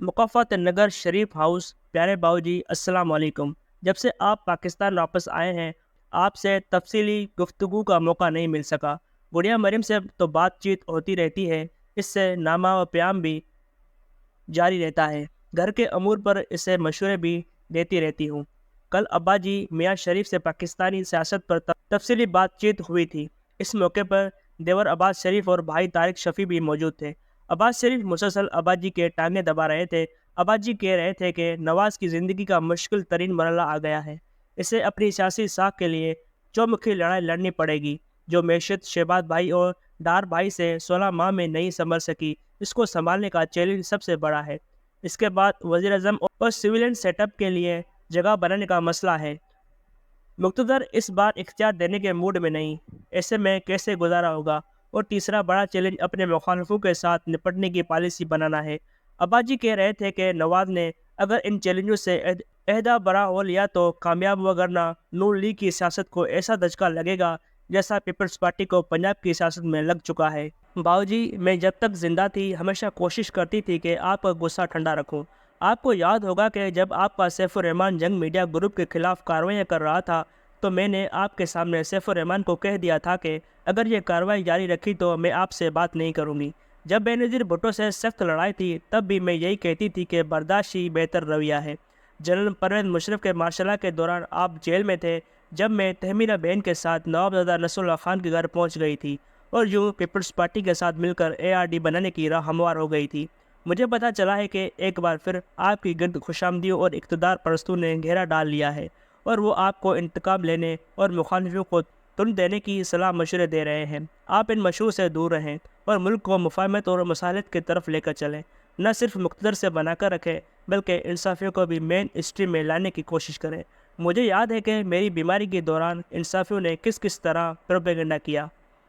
مقافات نگر شریف house پیارے باؤ جی السلام علیکم۔ جب سے آپ پاکستان واپس آئے ہیں آپ سے تفصیلی گفتگو کا موقع نہیں مل سکا۔ گڑیا مریم سے تو بات چیت ہوتی رہتی ہے، اس سے نامہ و پیام بھی جاری رہتا ہے، گھر کے امور پر اسے مشورے بھی دیتی رہتی ہوں۔ کل ابا جی میاں شریف سے پاکستانی سیاست پر تفصیلی بات چیت ہوئی تھی۔ اس موقع پر دیور عباس شریف اور بھائی طارق شفیع بھی موجود تھے۔ عباس شریف مسلسل ابا جی کے ٹانگیں دبا رہے تھے۔ ابا جی کہہ رہے تھے کہ نواز کی زندگی کا مشکل ترین مرحلہ آ گیا ہے، اسے اپنی سیاسی ساکھ کے لیے چومکھی لڑائی لڑنی پڑے گی، جو معیشت شہباز بھائی اور ڈار بھائی سے 16 ماہ میں نہیں سنبھل سکی، اس کو سنبھالنے کا چیلنج سب سے بڑا ہے۔ اس کے بعد وزیر اعظم اور سویلین سیٹ اپ کے لیے جگہ بنانے کا مسئلہ ہے۔ مقتدر اس بار اختیار دینے کے موڈ میں نہیں، ایسے میں کیسے گزارا ہوگا؟ اور تیسرا بڑا چیلنج اپنے مخالفوں کے ساتھ نپٹنے کی پالیسی بنانا ہے۔ ابا جی کہہ رہے تھے کہ نواز نے اگر ان چیلنجوں سے عہدہ برا ہو لیا تو کامیاب، وگرنہ نون لیگ کی سیاست کو ایسا دھچکا لگے گا جیسا پیپلز پارٹی کو پنجاب کی سیاست میں لگ چکا ہے۔ باؤ جی، میں جب تک زندہ تھی ہمیشہ کوشش کرتی تھی کہ آپ کا غصہ ٹھنڈا رکھوں۔ آپ کو یاد ہوگا کہ جب آپ کا سیف الرحمان جنگ میڈیا گروپ کے خلاف کارروائیاں کر رہا تھا تو میں نے آپ کے سامنے سیف الرحمان کو کہہ دیا تھا کہ اگر یہ کارروائی جاری رکھی تو میں آپ سے بات نہیں کروں گی۔ جب بینظیر بھٹو سے سخت لڑائی تھی تب بھی میں یہی کہتی تھی کہ برداشت ہی بہتر رویہ ہے۔ جنرل پرویز مشرف کے مارشل لا کے دوران آپ جیل میں تھے جب میں تہمینہ بہن کے ساتھ نوابزادہ نصر اللہ خان کے گھر پہنچ گئی تھی اور یوں پیپلز پارٹی کے ساتھ مل کر ARD بنانے کی راہ ہموار ہو گئی تھی۔ مجھے پتہ چلا ہے کہ ایک بار پھر آپ کی گرد خوشامدیوں اور اقتدار پرستوں نے گھیرا ڈال لیا ہے اور وہ آپ کو انتقام لینے اور مخالفوں کو تن دینے کی صلاح مشورے دے رہے ہیں۔ آپ ان مشوروں سے دور رہیں اور ملک کو مفاہمت اور مصالحت کی طرف لے کر چلیں، نہ صرف مقتدر سے بنا کر رکھیں بلکہ انصافیوں کو بھی مین اسٹریم میں لانے کی کوشش کریں۔ مجھے یاد ہے کہ میری بیماری کے دوران انصافیوں نے کس طرح پروپیگنڈا کیا۔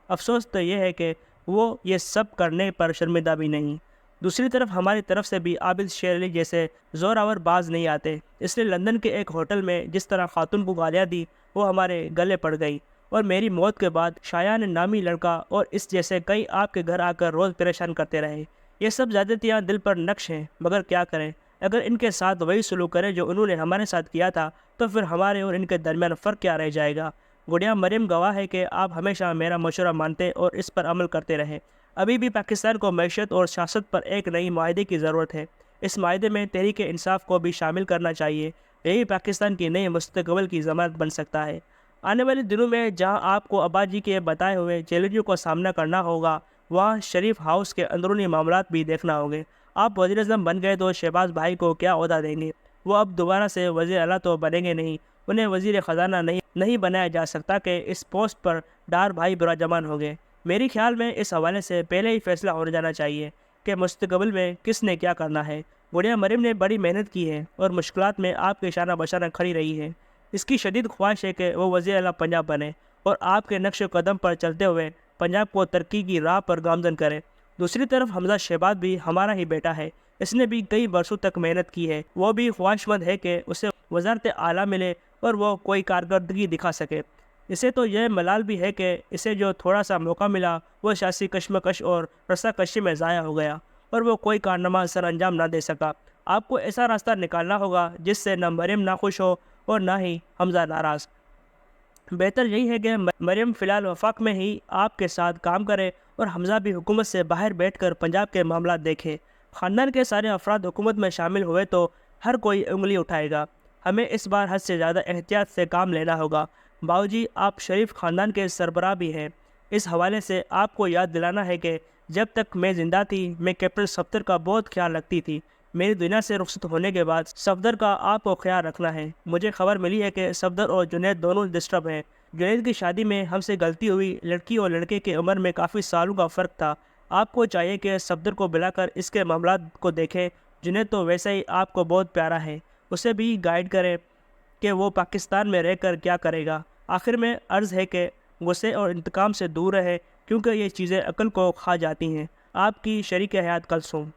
افسوس تو یہ ہے کہ وہ یہ سب کرنے پر شرمندہ بھی نہیں۔ دوسری طرف ہماری طرف سے بھی عابد شیر علی جیسے زوراور باز نہیں آتے، اس لیے لندن کے ایک ہوٹل میں جس طرح خاتون کو گالیاں دی وہ ہمارے گلے پڑ گئی، اور میری موت کے بعد شایان نامی لڑکا اور اس جیسے کئی آپ کے گھر آ کر روز پریشان کرتے رہے۔ یہ سب زیادتیاں دل پر نقش ہیں، مگر کیا کریں؟ اگر ان کے ساتھ وہی سلوک کریں جو انہوں نے ہمارے ساتھ کیا تھا تو پھر ہمارے اور ان کے درمیان فرق کیا رہ جائے گا؟ گڑیا مریم گواہ ہے کہ آپ ہمیشہ میرا مشورہ مانتے اور اس پر عمل کرتے رہے۔ ابھی بھی پاکستان کو معیشت اور سیاست پر ایک نئی معاہدے کی ضرورت ہے۔ اس معاہدے میں تحریک انصاف کو بھی شامل کرنا چاہیے، یہی پاکستان کی نئی مستقبل کی ضمانت بن سکتا ہے۔ آنے والے دنوں میں جہاں آپ کو ابا جی کے بتائے ہوئے چیلنجوں کا سامنا کرنا ہوگا، وہاں شریف ہاؤس کے اندرونی معاملات بھی دیکھنا ہوں گے۔ آپ وزیر اعظم بن گئے تو شہباز بھائی کو کیا عہدہ دیں گے؟ وہ اب دوبارہ سے وزیر اعلیٰ تو بنیں گے نہیں، انہیں وزیر خزانہ نہیں بنایا جا سکتا کہ اس پوسٹ پر ڈار بھائی براجمان ہو گئے۔ میری خیال میں اس حوالے سے پہلے ہی فیصلہ ہو جانا چاہیے کہ مستقبل میں کس نے کیا کرنا ہے۔ گڑیا مریم نے بڑی محنت کی ہے اور مشکلات میں آپ کے شانہ بشانہ کھڑی رہی ہے۔ اس کی شدید خواہش ہے کہ وہ وزیر اعلیٰ پنجاب بنے اور آپ کے نقش قدم پر چلتے ہوئے پنجاب کو ترقی کی راہ پر گامزن کرے۔ دوسری طرف حمزہ شہباز بھی ہمارا ہی بیٹا ہے، اس نے بھی کئی برسوں تک محنت کی ہے، وہ بھی خواہش مند ہے کہ اسے وزارت اعلیٰ ملے اور وہ کوئی کارکردگی دکھا سکے۔ اسے تو یہ ملال بھی ہے کہ اسے جو تھوڑا سا موقع ملا وہ سیاسی کشمکش اور رسا کشی میں ضائع ہو گیا اور وہ کوئی کارنامہ سر انجام نہ دے سکا۔ آپ کو ایسا راستہ نکالنا ہوگا جس سے نہ مریم ناخوش ہو اور نہ ہی حمزہ ناراض۔ بہتر یہی ہے کہ مریم فی الحال وفاق میں ہی آپ کے ساتھ کام کرے اور حمزہ بھی حکومت سے باہر بیٹھ کر پنجاب کے معاملات دیکھے۔ خاندان کے سارے افراد حکومت میں شامل ہوئے تو ہر کوئی انگلی اٹھائے گا۔ ہمیں اس بار حد سے زیادہ احتیاط سے کام لینا ہوگا۔ باؤ جی، آپ شریف خاندان کے سربراہ بھی ہیں، اس حوالے سے آپ کو یاد دلانا ہے کہ جب تک میں زندہ تھی میں کیپٹن صفدر کا بہت خیال رکھتی تھی۔ میری دنیا سے رخصت ہونے کے بعد صفدر کا آپ کو خیال رکھنا ہے۔ مجھے خبر ملی ہے کہ صفدر اور جنید دونوں ڈسٹرب ہیں۔ جنید کی شادی میں ہم سے غلطی ہوئی، لڑکی اور لڑکے کی عمر میں کافی سالوں کا فرق تھا۔ آپ کو چاہیے کہ صفدر کو بلا کر اس کے معاملات کو دیکھیں۔ جنید تو ویسے ہی آپ کو بہت پیارا ہے، اسے بھی گائیڈ کریں کہ وہ پاکستان میں رہ کر کیا کرے گا۔ آخر میں عرض ہے کہ غصے اور انتقام سے دور رہے کیونکہ یہ چیزیں عقل کو کھا جاتی ہیں۔ آپ کی شریک حیات کلثوم۔